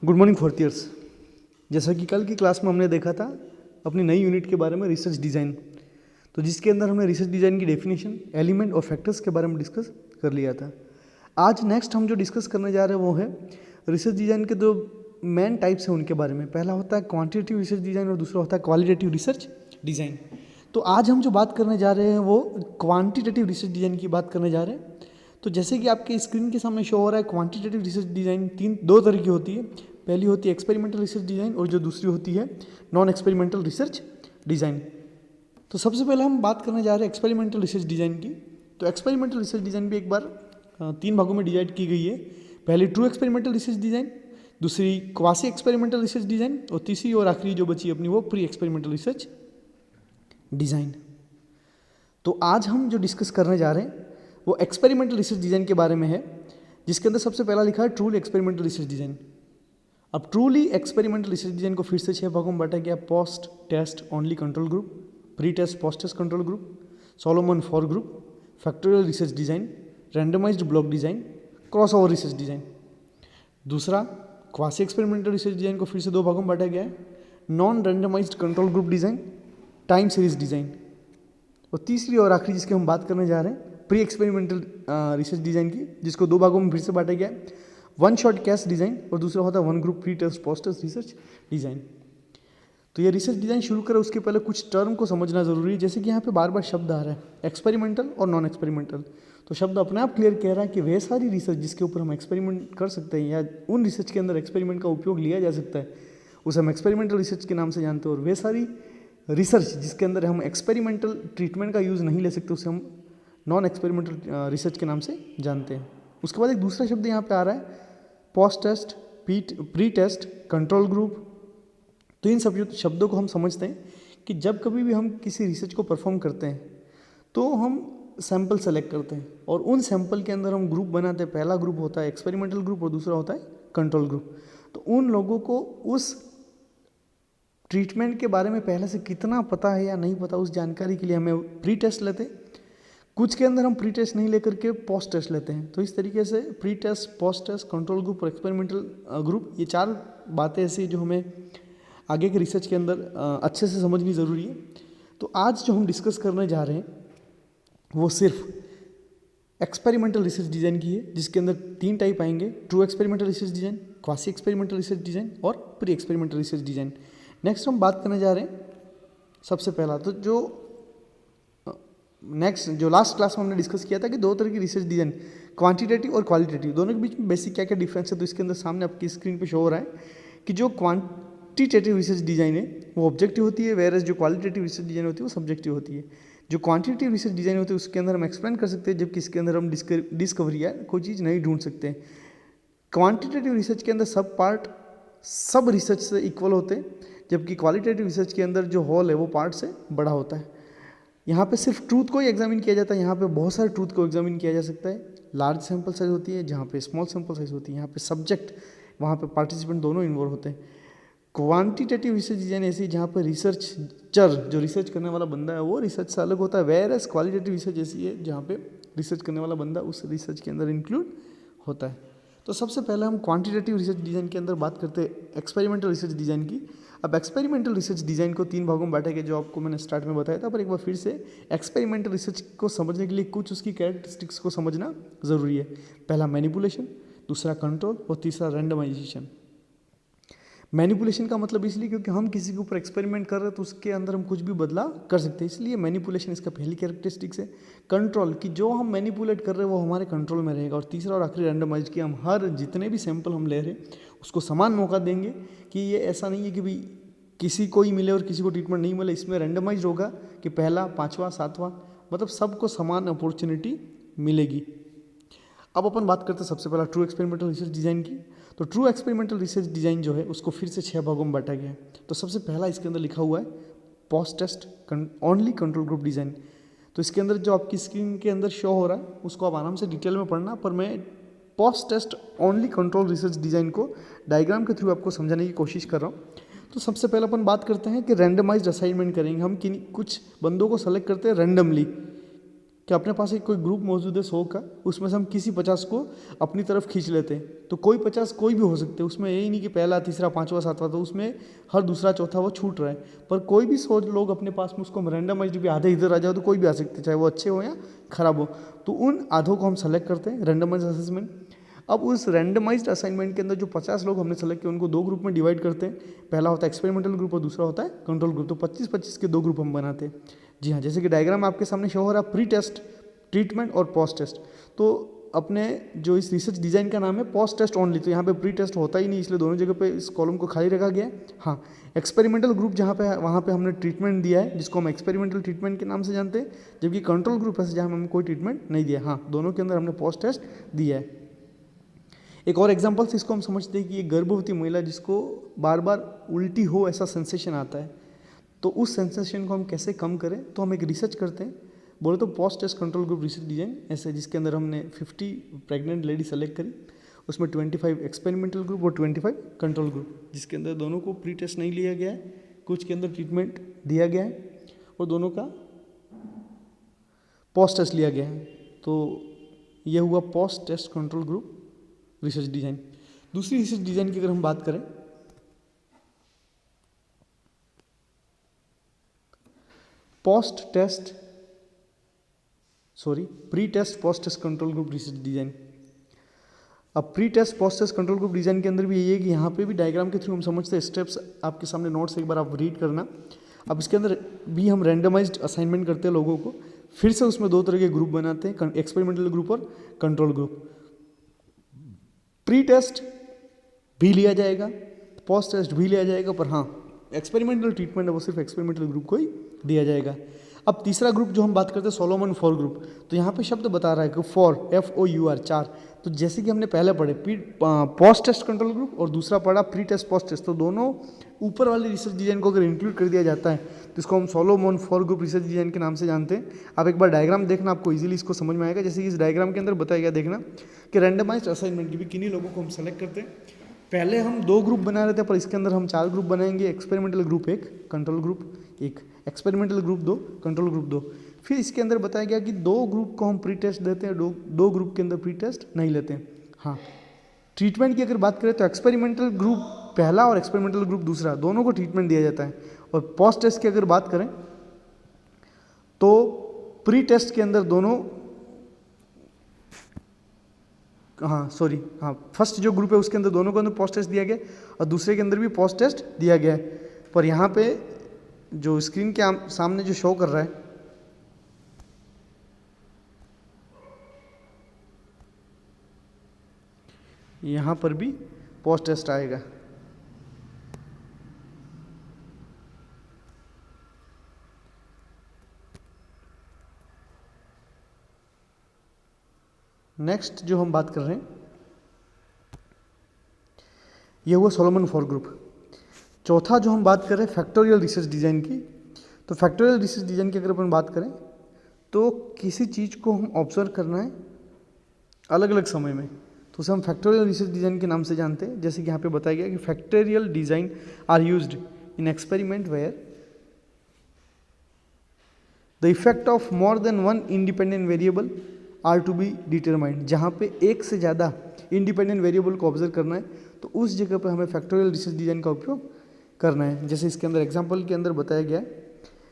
Good morning fourth years. जैसा कि कल की क्लास में हमने देखा था अपनी नई यूनिट के बारे में रिसर्च डिज़ाइन, तो जिसके अंदर हमने रिसर्च डिज़ाइन की डेफिनेशन, एलिमेंट और फैक्टर्स के बारे में डिस्कस कर लिया था। आज नेक्स्ट हम जो डिस्कस करने जा रहे हैं वो है रिसर्च डिज़ाइन के दो मेन टाइप्स हैं उनके बारे में। पहला होता है क्वांटिटेटिव रिसर्च डिज़ाइन और दूसरा होता है क्वालिटेटिव रिसर्च डिज़ाइन। तो आज हम जो बात करने जा रहे हैं वो क्वांटिटेटिव रिसर्च डिज़ाइन की बात करने जा रहे हैं। तो जैसे कि आपके स्क्रीन के सामने शो हो रहा है, क्वांटिटेटिव रिसर्च डिज़ाइन दो तरह की होती है। पहली होती है एक्सपेरिमेंटल रिसर्च डिज़ाइन और जो दूसरी होती है नॉन एक्सपेरिमेंटल रिसर्च डिज़ाइन। तो सबसे पहले हम बात करने जा रहे हैं एक्सपेरिमेंटल रिसर्च डिज़ाइन की। तो एक्सपेरिमेंटल रिसर्च डिज़ाइन भी एक बार तीन भागों में डिवाइड की गई है। पहली ट्रू एक्सपेरिमेंटल रिसर्च डिज़ाइन, दूसरी क्वासी एक्सपेरिमेंटल रिसर्च डिज़ाइन और तीसरी और आखिरी जो बची अपनी वो प्री एक्सपेरिमेंटल रिसर्च डिज़ाइन। तो आज हम जो डिस्कस करने जा रहे हैं वो एक्सपेरिमेंटल रिसर्च डिज़ाइन के बारे में है, जिसके अंदर सबसे पहला लिखा है ट्रूली एक्सपेरिमेंटल रिसर्च डिज़ाइन। अब ट्रूली एक्सपेरिमेंटल रिसर्च डिज़ाइन को फिर से 6 भागों में बांटा गया। Post test only control group, pre test post test control group, Solomon four group, factorial research design, randomised block design, cross over research design. दूसरा quasi experimental research design को फिर से 2 भागों में बांटा गया है। Non randomised control group design, time series design. और तीसरी और आखिरी जिसकी हम बात करने जा रहे हैं प्री एक्सपेरिमेंटल रिसर्च डिज़ाइन की, जिसको 2 भागों में फिर से बांटा गया है। वन शॉट कैश डिज़ाइन और दूसरा होता है one group pre test post test research design. तो ये रिसर्च डिज़ाइन शुरू करें उसके पहले कुछ टर्म को समझना ज़रूरी है। जैसे कि यहाँ पे बार बार शब्द आ रहा है एक्सपेरिमेंटल और नॉन एक्सपेरिमेंटल। तो शब्द अपने आप क्लियर कह रहा है कि वह सारी रिसर्च जिसके ऊपर हम एक्सपेरिमेंट कर सकते हैं या उन रिसर्च के अंदर एक्सपेरिमेंट का उपयोग लिया जा सकता है उसे हम एक्सपेरिमेंटल रिसर्च के नाम से जानते हैं। और वे सारी रिसर्च जिसके अंदर हम एक्सपेरिमेंटल ट्रीटमेंट का यूज़ नहीं ले सकते उसे हम नॉन एक्सपेरिमेंटल रिसर्च के नाम से जानते हैं। उसके बाद एक दूसरा शब्द यहाँ पे आ रहा है post test, pre test, control group. तो इन सब शब्दों को हम समझते हैं कि जब कभी भी हम किसी रिसर्च को परफॉर्म करते हैं तो हम सैंपल सेलेक्ट करते हैं और उन सैंपल के अंदर हम ग्रुप बनाते हैं। पहला ग्रुप होता है एक्सपेरिमेंटल ग्रुप और दूसरा होता है कंट्रोल ग्रुप। तो उन लोगों को उस ट्रीटमेंट के बारे में पहले से कितना पता है या नहीं पता, उस जानकारी के लिए हमें प्री टेस्ट लेते हैं। कुछ के अंदर हम प्री टेस्ट नहीं लेकर के पोस्ट टेस्ट लेते हैं। तो इस तरीके से pre test, post test, control group और एक्सपेरिमेंटल ग्रुप, ये 4 बातें ऐसी जो हमें आगे के रिसर्च के अंदर अच्छे से समझनी ज़रूरी है। तो आज जो हम डिस्कस करने जा रहे हैं वो सिर्फ एक्सपेरिमेंटल रिसर्च डिज़ाइन की है, जिसके अंदर 3 टाइप आएंगे, true experimental research design, quasi experimental research design और pre experimental research design. Next हम बात करने जा रहे हैं सबसे पहला, तो जो लास्ट क्लास में हमने डिस्कस किया था कि 2 तरह की रिसर्च डिज़ाइन, क्वांटिटेटिव और क्वालिटेटिव, दोनों के बीच में बेसिक क्या क्या डिफरेंस है। तो इसके अंदर सामने आपकी स्क्रीन पे शो हो रहा है कि जो क्वांटिटेटिव रिसर्च डिज़ाइन है वो ऑब्जेक्टिव होती है, वेयर एज जो क्वालिटेटिव रिसर्च डिज़ाइन होती है वो सब्जेक्टिव होती है। जो क्वांटिटेटिव रिसर्च डिज़ाइन होती है उसके अंदर हम एक्सप्लेन कर सकते हैं, जबकि इसके अंदर हम डिस्कवरी या कोई चीज़ नहीं ढूंढ सकते हैं। क्वांटिटेटिव रिसर्च के अंदर सब पार्ट सब रिसर्च से इक्वल होते हैं, जबकि क्वालिटेटिव रिसर्च के अंदर जो होल है वो पार्ट से बड़ा होता है। यहाँ पे सिर्फ ट्रूथ को ही एग्जामिन किया जाता है, यहाँ पे बहुत सारे ट्रूथ को एग्जामिन किया जा सकता है। लार्ज सैंपल साइज होती है, जहाँ पे स्मॉल सैंपल साइज होती है। यहाँ पे सब्जेक्ट, वहाँ पे पार्टिसिपेंट दोनों इन्वॉल्व होते हैं। क्वांटिटेटिव रिसर्च डिज़ाइन ऐसी जहाँ पे रिसर्चर, जो रिसर्च करने वाला बंदा है वो रिसर्च से अलग होता है, वेयर एज क्वालिटेटिव रिसर्च ऐसी है जहाँ पे रिसर्च करने वाला बंदा उस रिसर्च के अंदर इंक्लूड होता है। तो सबसे पहले हम क्वांटिटेटिव रिसर्च डिज़ाइन के अंदर बात करते हैं एक्सपेरिमेंटल रिसर्च डिज़ाइन की। अब एक्सपेरिमेंटल रिसर्च डिज़ाइन को 3 भागों में बांटा गया, जो आपको मैंने स्टार्ट में बताया था, पर एक बार फिर से एक्सपेरिमेंटल रिसर्च को समझने के लिए कुछ उसकी कैरेक्टरिस्टिक्स को समझना ज़रूरी है। पहला मैनिपुलेशन, दूसरा कंट्रोल और तीसरा रैंडमाइजेशन। मैनिपुलेशन का मतलब इसलिए क्योंकि हम किसी के ऊपर एक्सपेरिमेंट कर रहे हैं तो उसके अंदर हम कुछ भी बदलाव कर सकते हैं, इसलिए मैनिपुलेशन इसका पहली कैरेक्टरिस्टिक्स है। कंट्रोल, कि जो हम मैनिपुलेट कर रहे हैं वो हमारे कंट्रोल में रहेगा। और तीसरा और आखिरी रैंडमाइज, कि हम हर जितने भी सैंपल हम ले रहे हैं उसको समान मौका देंगे, कि ये ऐसा नहीं है कि भाई किसी को ही मिले और किसी को ट्रीटमेंट नहीं मिले। इसमें रैंडमाइज होगा कि पहला, 5वां, 7वां, मतलब सबको समान अपॉर्चुनिटी मिलेगी। अब अपन बात करते हैं सबसे पहला ट्रू एक्सपेरिमेंटल रिसर्च डिज़ाइन की। तो ट्रू एक्सपेरिमेंटल रिसर्च डिज़ाइन जो है उसको फिर से 6 भागों में बांटा गया है। तो सबसे पहला इसके अंदर लिखा हुआ है post test only control group design. तो इसके अंदर जो आपकी स्क्रीन के अंदर शो हो रहा है उसको आप आराम से डिटेल में पढ़ना, पर मैं post test only control research design को डायग्राम के थ्रू आपको समझाने की कोशिश कर रहा हूँ। तो सबसे पहले अपन बात करते हैं कि रैंडमाइज्ड असाइनमेंट करेंगे हम, कुछ बंदों को सेलेक्ट करते हैं रैंडमली कि अपने पास एक कोई ग्रुप मौजूद है 100 का, उसमें से हम किसी 50 को अपनी तरफ खींच लेते हैं, तो कोई 50 कोई भी हो सकते हैं, उसमें यही नहीं कि पहला तीसरा पांचवा सातवां, तो उसमें हर दूसरा चौथा वो छूट रहा है। पर कोई भी 100 लोग अपने पास में, उसको हम रैंडमाइज्ड भी आधे इधर आ जाओ तो कोई भी आ सकते हैं, चाहे वो अच्छे हो या खराब हो। तो उन आधों को हम सेलेक्ट करते हैं, रैंडमाइज्ड असेसमेंट। अब उस रैंडमाइज्ड असाइनमेंट के अंदर जो 50 लोग हमने सेलेक्ट किए उनको 2 ग्रुप में डिवाइड करते हैं। पहला होता है एक्सपेरिमेंटल ग्रुप और दूसरा होता है कंट्रोल ग्रुप। तो 25-25 के 2 ग्रुप हम बनाते हैं। जी हाँ, जैसे कि डायग्राम आपके सामने शो हो रहा है, प्री टेस्ट, ट्रीटमेंट और पोस्ट टेस्ट। तो अपने जो इस रिसर्च डिज़ाइन का नाम है पोस्ट टेस्ट ओनली, तो यहाँ पे प्री टेस्ट होता ही नहीं, इसलिए दोनों जगह पे इस कॉलम को खाली रखा गया है। हाँ, एक्सपेरिमेंटल ग्रुप जहाँ पे है वहाँ पे हमने ट्रीटमेंट दिया है, जिसको हम एक्सपेरिमेंटल ट्रीटमेंट के नाम से जानते हैं, जबकि कंट्रोल ग्रुप है जहाँ हमने कोई ट्रीटमेंट नहीं दिया। हाँ, दोनों के अंदर हमने पोस्ट टेस्ट दिया है। एक और एग्जाम्पल से इसको हम समझते हैं कि ये गर्भवती महिला जिसको बार बार उल्टी हो ऐसा सेंसेशन आता है, तो उस सेंसेशन को हम कैसे कम करें, तो हम एक रिसर्च करते हैं। बोले तो post test control group research design ऐसे, जिसके अंदर हमने 50 प्रेग्नेंट लेडी सेलेक्ट करी, उसमें 25 एक्सपेरिमेंटल ग्रुप और 25 कंट्रोल ग्रुप, जिसके अंदर दोनों को प्री टेस्ट नहीं लिया गया है, कुछ के अंदर ट्रीटमेंट दिया गया है और दोनों का पोस्ट टेस्ट लिया गया है। तो यह हुआ post test control group research design. दूसरी रिसर्च डिजाइन की अगर हम बात करें, pre test post test control group research design. अब pre test post test control group design के अंदर भी यही है कि यहाँ पे भी डायग्राम के थ्रू हम समझते हैं, स्टेप्स आपके सामने नोट्स एक बार आप रीड करना। अब इसके अंदर भी हम रैंडमाइज्ड असाइनमेंट करते हैं लोगों को, फिर से उसमें 2 तरह के ग्रुप बनाते हैं, एक्सपेरिमेंटल ग्रुप और कंट्रोल ग्रुप। प्री टेस्ट भी लिया जाएगा, पोस्ट टेस्ट भी लिया जाएगा, पर हाँ एक्सपेरिमेंटल ट्रीटमेंट है वो सिर्फ एक्सपेरिमेंटल ग्रुप को ही दिया जाएगा। अब तीसरा ग्रुप जो हम बात करते हैं सोलोमन फॉर ग्रुप, तो यहाँ पे शब्द बता रहा है कि फॉर, FOUR 4। तो जैसे कि हमने पहले पढ़े पोस्ट टेस्ट कंट्रोल ग्रुप और दूसरा पढ़ा प्री टेस्ट पोस्ट टेस्ट, तो दोनों ऊपर वाले रिसर्च डिजाइन को अगर इंक्लूड कर दिया जाता है तो इसको हम Solomon four group research design के नाम से जानते हैं। आप एक बार डायग्राम देखना, आपको इजीली इसको समझ में आएगा। जैसे कि इस डायग्राम के अंदर बताया गया, देखना कि रैंडमाइज्ड असाइनमेंट की भी किन्हीं लोगों को हम सेलेक्ट करते हैं। पहले हम 2 ग्रुप बना रहे थे, पर इसके अंदर हम 4 ग्रुप बनाएंगे, experimental group 1, control group 1, experimental group 2, control group 2। फिर इसके अंदर बताया गया कि 2 ग्रुप को हम प्री टेस्ट देते हैं, 2 ग्रुप के अंदर प्री टेस्ट नहीं लेते हैं। हाँ, ट्रीटमेंट की अगर बात करें तो एक्सपेरिमेंटल ग्रुप पहला और एक्सपेरिमेंटल ग्रुप दूसरा, दोनों को ट्रीटमेंट दिया जाता है। और पोस्ट टेस्ट की अगर बात करें तो प्री टेस्ट के अंदर दोनों, फर्स्ट जो ग्रुप है उसके अंदर दोनों को अंदर पोस्ट टेस्ट दिया गया और दूसरे के अंदर भी पोस्ट टेस्ट दिया गया है। पर यहाँ पे जो स्क्रीन के सामने जो शो कर रहा है, यहाँ पर भी पोस्ट टेस्ट आएगा। नेक्स्ट जो हम बात कर रहे हैं ये हुआ सोलोमन फॉर ग्रुप। चौथा जो हम बात कर रहे हैं फैक्टोरियल रिसर्च डिज़ाइन की, तो फैक्टोरियल रिसर्च डिज़ाइन की अगर अपन बात करें तो किसी चीज़ को हम ऑब्जर्व करना है अलग अलग समय में, तो उसे हम फैक्टोरियल रिसर्च डिज़ाइन के नाम से जानते हैं। जैसे कि यहाँ पे बताया गया कि factorial design are used in experiment where the effect of more than one independent variable are to be determined. जहाँ पे एक से ज़्यादा इंडिपेंडेंट वेरिएबल को ऑब्जर्व करना है तो उस जगह पर हमें फैक्टोरियल रिसर्च डिज़ाइन का उपयोग करना है। जैसे इसके अंदर एग्जाम्पल के अंदर बताया गया है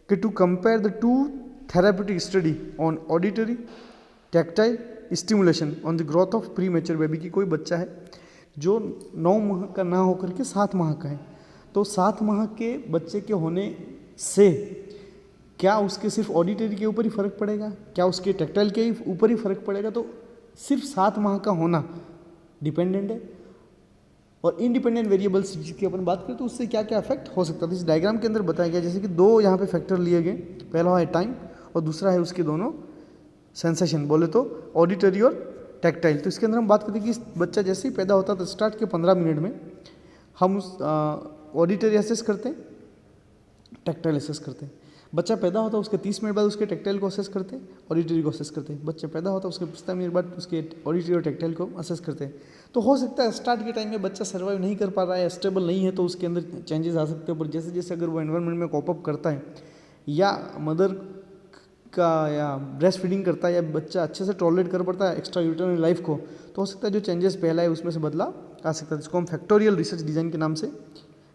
कि to compare the 2 therapeutic study on auditory tactile stimulation on the growth of premature baby, की कोई बच्चा है जो 9 माह का ना होकर के 7 माह का है, तो 7 माह के बच्चे के होने से क्या उसके सिर्फ ऑडिटरी के ऊपर ही फर्क पड़ेगा, क्या उसके टैक्टाइल के ऊपर ही फर्क पड़ेगा? तो सिर्फ 7 माह का होना डिपेंडेंट है। और इंडिपेंडेंट वेरिएबल्स जिसकी अपन बात करें तो उससे क्या क्या इफेक्ट हो सकता है, तो इस डायग्राम के अंदर बताया गया। जैसे कि 2 यहाँ पे फैक्टर लिए गए, पहला है टाइम और दूसरा है उसके दोनों सेंसेशन, बोले तो ऑडिटरी और टैक्टाइल। तो इसके अंदर हम बात करते हैं कि बच्चा जैसे ही पैदा होता है तो स्टार्ट के 15 मिनट में हम उस ऑडिटरी असेस करते हैं, टैक्टाइल असेस करते हैं। बच्चा पैदा होता है उसके 30 मिनट बाद उसके टैक्टाइल को असेस करते हैं, ऑडिटरी को असेस करते हैं। बच्चा पैदा होता है उसके 15 मिनट बाद उसके ऑडिटरी और टैक्टाइल को असेस करते हैं। तो हो सकता है स्टार्ट के टाइम में बच्चा सर्वाइव नहीं कर पा रहा है, स्टेबल नहीं है, तो उसके अंदर चेंजेस आ सकते हैं। पर जैसे जैसे अगर वो एनवायरनमेंट में कॉप अप करता है या मदर का या ब्रेस्ट फीडिंग करता है या बच्चा अच्छे से टॉलरेट कर पाता है एक्स्ट्रा यूटरनल लाइफ को, तो हो सकता है जो चेंजेस पहला है उसमें से बदलाव आ सकता है, जिसको हम फैक्टोरियल रिसर्च डिज़ाइन के नाम से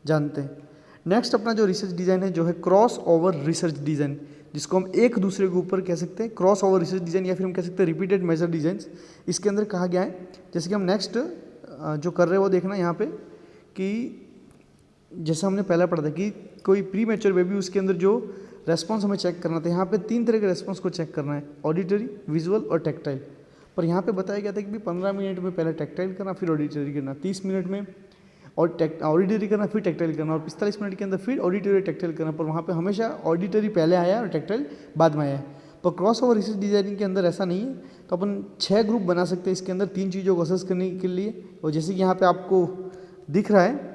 जानते हैं। नेक्स्ट अपना जो रिसर्च डिज़ाइन है जो है क्रॉस ओवर रिसर्च डिज़ाइन, जिसको हम एक दूसरे के ऊपर कह सकते हैं क्रॉस ओवर रिसर्च डिज़ाइन, या फिर हम कह सकते हैं रिपीटेड मेजर डिज़ाइंस। इसके अंदर कहा गया है, जैसे कि हम नेक्स्ट जो कर रहे हैं वो देखना यहाँ पे कि जैसे हमने पहले पढ़ा था कि कोई प्री मैच्योर बेबी, उसके अंदर जो रेस्पॉन्स हमें चेक करना था, यहाँ पे 3 तरह के रेस्पॉन्स को चेक करना है, ऑडिटरी, विजुअल और टेक्टाइल। पर यहाँ पे बताया गया था कि 15 मिनट में पहले टेक्टाइल करना, फिर ऑडिटरी करना, 30 मिनट में और ऑडिटरी करना, फिर टेक्टाइल करना, और 45 मिनट के अंदर फिर ऑडिटरी और टेक्टाइल करना। पर वहाँ पे हमेशा ऑडिटरी पहले आया और टेक्टाइल बाद में आया। पर क्रॉस ओवर रिसर्च डिजाइनिंग के अंदर ऐसा नहीं है, तो अपन 6 ग्रुप बना सकते हैं इसके अंदर 3 चीज़ों को असेस करने के लिए। और जैसे कि यहाँ पे आपको दिख रहा है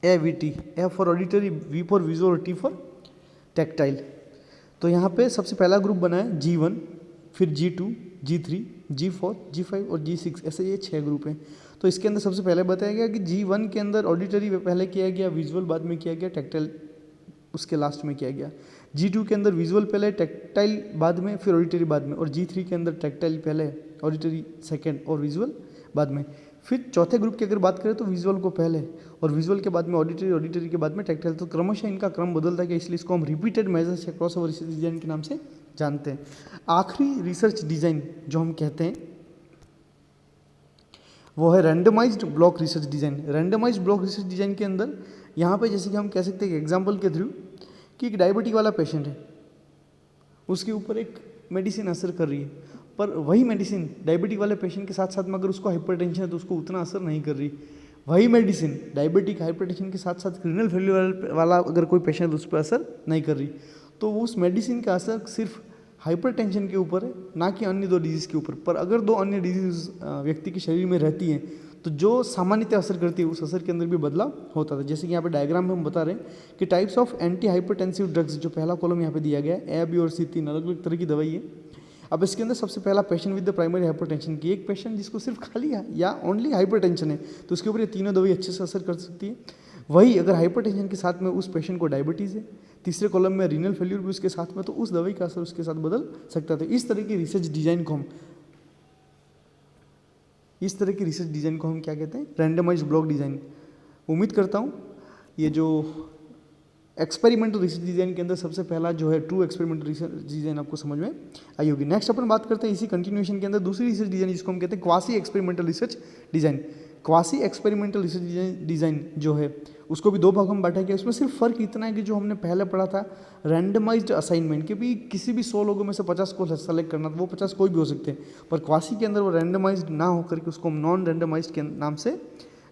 AVT, A for auditory, V for visual और T फॉर टेक्टाइल। तो यहाँ पे सबसे पहला ग्रुप बना है G1, फिर G2, G3, G4, G5 और G6, ऐसे ये 6 ग्रुप हैं। तो इसके अंदर सबसे पहले बताया गया कि G1 के अंदर ऑडिटरी पहले किया गया, विजुअल बाद में किया गया, टेक्टाइल उसके लास्ट में किया गया। G2 के अंदर विजुअल पहले, टेक्टाइल बाद में, फिर ऑडिटरी बाद में। और G3 के अंदर टेक्टाइल पहले, ऑडिटरी सेकेंड और विजुअल बाद में। फिर चौथे ग्रुप की अगर बात करें तो विजुअल को पहले और विजुअल के बाद में ऑडिटरी, ऑडिटरी के बाद में टेक्टाइल। तो क्रमशः इनका क्रम बदलता है, इसलिए इसको हम रिपीटेड मेजर्स या क्रॉस ओवर रिसर्च डिजाइन के नाम से जानते हैं। आखिरी रिसर्च डिजाइन जो हम कहते हैं वो है randomised block research design. Randomised block research design के अंदर यहाँ पे जैसे कि हम कह सकते हैं एग्जाम्पल के थ्रू कि एक डायबिटिक वाला पेशेंट है, उसके ऊपर एक मेडिसिन असर कर रही है, पर वही मेडिसिन डायबिटिक वाले पेशेंट के साथ साथ में अगर उसको हाइपरटेंशन है तो उसको उतना असर नहीं कर रही। वही मेडिसिन डायबिटिक हाइपरटेंशन के साथ साथ रीनल फेल्यूर वाला अगर कोई पेशेंट उस पर असर नहीं कर रही, तो उस मेडिसिन का असर सिर्फ हाइपरटेंशन के ऊपर है, ना कि अन्य 2 डिजीज़ के ऊपर। पर अगर 2 अन्य डिजीज़ व्यक्ति के शरीर में रहती हैं तो जो सामान्यतः असर करती है उस असर के अंदर भी बदलाव होता था। जैसे कि यहाँ पे डायग्राम में हम बता रहे हैं कि types of anti hypertensive drugs, जो पहला कॉलम यहाँ पे दिया गया है, A, B और C 3 अलग अलग तरह की दवाई है। अब इसके अंदर सबसे पहला patient with the primary hypertension की, एक पेशेंट जिसको सिर्फ खाली या ओनली हाइपरटेंशन है, तो उसके ऊपर ये तीनों दवाई अच्छे से असर कर सकती है। वही अगर हाइपरटेंशन के साथ में उस पेशेंट को डायबिटीज़ है, तीसरे कॉलम में रीनल फेल्यूर भी उसके साथ में, तो उस दवाई का असर उसके साथ बदल सकता था। इस तरह की रिसर्च डिजाइन को हम क्या कहते हैं? Randomised block design. उम्मीद करता हूँ ये जो एक्सपेरिमेंटल रिसर्च डिजाइन के अंदर सबसे पहला जो है ट्रू एक्सपेरिमेंटल रिसर्च डिजाइन आपको समझ में आई होगी। नेक्स्ट अपन बात करते हैं इसी कंटिन्यूएशन के अंदर दूसरी रिसर्च डिजाइन, जिसको हम कहते हैं quasi experimental research design. Quasi experimental research design जो है उसको भी 2 भागों में बांटा गया। उसमें सिर्फ फर्क इतना है कि जो हमने पहले पढ़ा था रैंडमाइज्ड असाइनमेंट, कि भी किसी भी 100 लोगों में से 50 को सेलेक्ट करना, वो 50 कोई भी हो सकते हैं, पर क्वासी के अंदर वो रैंडमाइज्ड ना होकर के उसको हम नॉन रैंडमाइज्ड के नाम से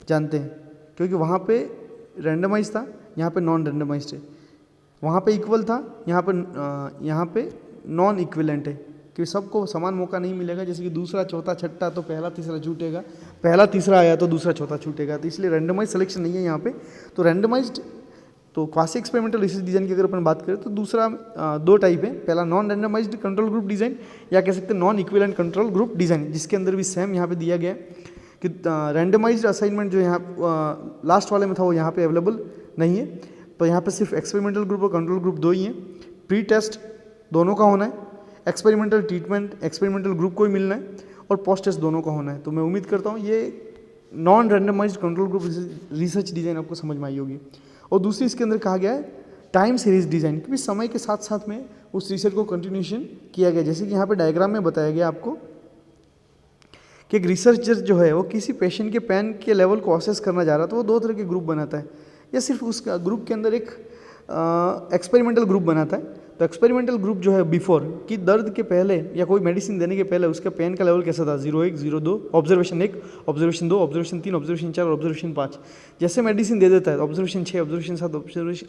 जानते हैं, क्योंकि वहाँ पे रैंडमाइज था, यहाँ पे नॉन रैंडमाइज्ड है। वहाँ पे इक्वल था, यहाँ पे नॉन इक्विलेंट है, कि सबको समान मौका नहीं मिलेगा। जैसे कि दूसरा चौथा छठा तो पहला तीसरा छूटेगा, पहला तीसरा आया तो दूसरा चौथा छूटेगा, तो इसलिए रैंडमाइज सिलेक्शन नहीं है यहाँ पे। तो रैंडमाइज्ड, तो क्वासी एक्सपेरिमेंटल रिसर्च डिजाइन की अगर अपन बात करें तो दूसरा 2 टाइप है। पहला non randomised control group design, या कह सकते हैं non equivalent control group design, जिसके अंदर भी सेम यहाँ पे दिया गया है कि रैंडमाइज्ड असाइनमेंट जो यहाँ लास्ट वाले में था वो यहाँ पे अवेलेबल नहीं है। तो यहाँ पे सिर्फ एक्सपेरिमेंटल ग्रुप और कंट्रोल ग्रुप 2 ही हैं। प्री टेस्ट दोनों का होना है, एक्सपेरिमेंटल ट्रीटमेंट एक्सपेरिमेंटल ग्रुप को ही मिलना है, और पोस्ट टेस्ट दोनों का होना है। तो मैं उम्मीद करता हूँ ये non randomised control group research design आपको समझ में आई होगी। और दूसरी इसके अंदर कहा गया है टाइम सीरीज डिजाइन, क्योंकि समय के साथ साथ में उस रिसर्च को कंटिन्यूएशन किया गया। जैसे कि यहाँ पे डायग्राम में बताया गया आपको कि एक रिसर्चर जो है वो किसी पेशेंट के पेन के लेवल को असेस करना जा रहा है, तो वो 2 तरह के ग्रुप बनाता है, या सिर्फ उस ग्रुप के अंदर एक एक्सपेरिमेंटल ग्रुप बनाता है। तो एक्सपेरिमेंटल ग्रुप जो है बिफोर कि दर्द के पहले या कोई मेडिसिन देने के पहले उसका पेन का लेवल कैसा था, 0, 1, 0, 2, ऑब्जर्वेशन 1, ऑब्जर्वेशन 2, ऑब्जर्वेशन 3, ऑब्जर्वेशन 4 और ऑब्जर्वेशन 5। जैसे मेडिसिन दे देता है observation 6, observation 7,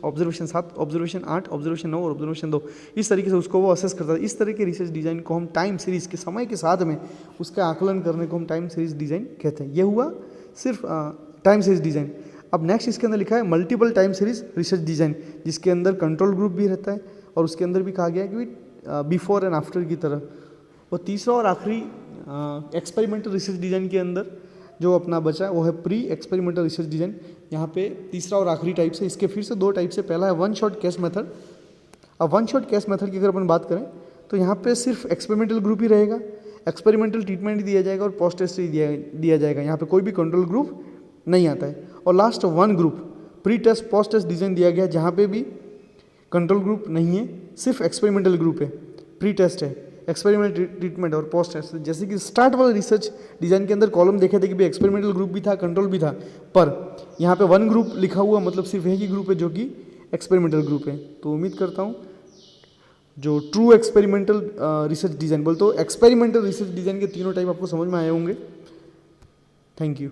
observation 7, observation 8, observation 9 और ऑब्जर्वेशन 2, इस तरीके से उसको वो असेस करता है। इस तरह के रिसर्च डिजाइन को हम टाइम सीरीज के समय के साथ में उसका आकलन करने को हम टाइम सीरीज डिजाइन कहते हैं। ये हुआ सिर्फ टाइम सीरीज डिजाइन। अब नेक्स्ट इसके अंदर लिखा है multiple time series research design, जिसके अंदर कंट्रोल ग्रुप भी रहता है और उसके अंदर भी कहा गया है कि बिफोर एंड आफ्टर की तरह। और तीसरा और आखिरी एक्सपेरिमेंटल रिसर्च डिज़ाइन के अंदर जो अपना बचा वो है प्री एक्सपेरिमेंटल रिसर्च डिज़ाइन, यहाँ पे तीसरा और आखिरी टाइप से, इसके फिर से दो टाइप से। पहला है वन शॉट केस मेथड। अब वन शॉट केस मेथड की अगर अपन बात करें तो यहाँ पे सिर्फ एक्सपेरिमेंटल ग्रुप ही रहेगा, एक्सपेरिमेंटल ट्रीटमेंट ही दिया जाएगा और पोस्ट टेस्ट ही दिया जाएगा। यहाँ पे कोई भी कंट्रोल ग्रुप नहीं आता है। और last one group pre test post test design दिया गया, जहाँ पे भी कंट्रोल ग्रुप नहीं है, सिर्फ एक्सपेरिमेंटल ग्रुप है, प्री टेस्ट है, एक्सपेरिमेंटल ट्रीटमेंट और पोस्ट टेस्ट। जैसे कि स्टार्ट वाला रिसर्च डिज़ाइन के अंदर कॉलम देखे थे कि भाई एक्सपेरिमेंटल ग्रुप भी था, कंट्रोल भी था, पर यहाँ पे वन ग्रुप लिखा हुआ, मतलब सिर्फ एक ही ग्रुप है जो कि एक्सपेरिमेंटल ग्रुप है। तो उम्मीद करता हूँ जो ट्रू एक्सपेरिमेंटल रिसर्च डिज़ाइन बोलते हो, एक्सपेरिमेंटल रिसर्च डिज़ाइन के तीनों टाइप आपको समझ में आए होंगे। Thank you.